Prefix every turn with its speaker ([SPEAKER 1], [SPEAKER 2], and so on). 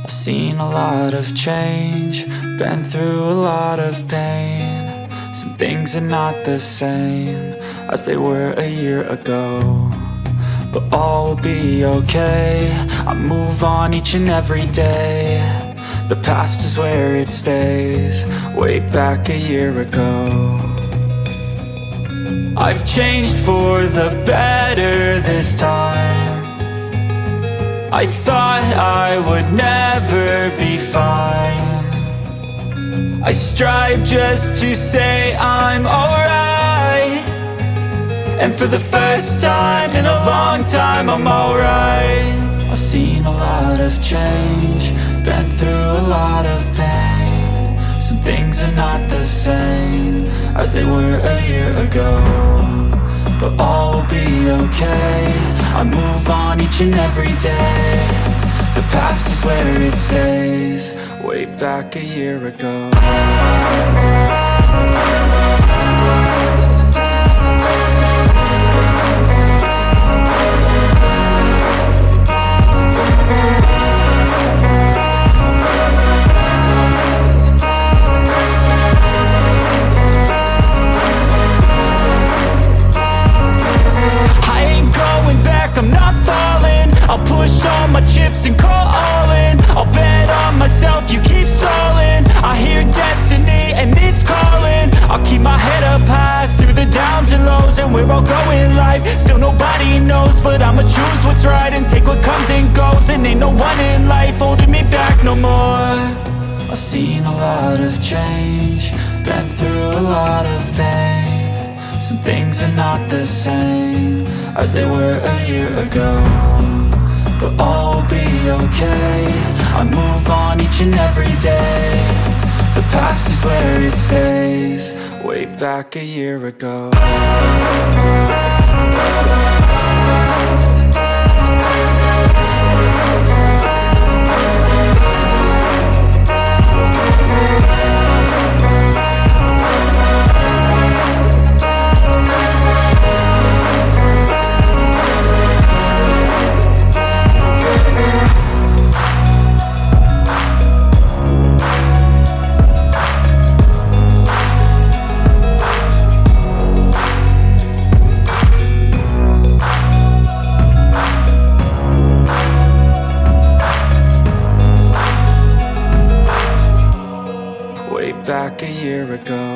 [SPEAKER 1] I've seen a lot of change, been through a lot of pain. Some things are not the same as they were a year ago, but all will be okay. I move on each and every day. The past is where it stays, way back a year ago. I've changed for the better this time. I thought I would never be fine. I strive just to say I'm alright, and for the first time in a long time I'm alright. I've seen a lot of change, been through a lot of pain. Some things are not the same as they were a year ago, but all will be okay. I move on each and every day. The past is where it stays, way back a year ago. I'm not falling, I'll push all my chips and call all in. I'll bet on myself, you keep stalling. I hear destiny and it's calling. I'll keep my head up high through the downs and lows, and where I'll go in life, still nobody knows. But I'ma choose what's right and take what comes and goes, and ain't no one in life holding me back no more. I've seen a lot of change, been through a lot of pain. Some things are not the same as they were a year ago, but all will be okay. I move on each and every day. The past is where it stays, way back a year ago. Back a year ago.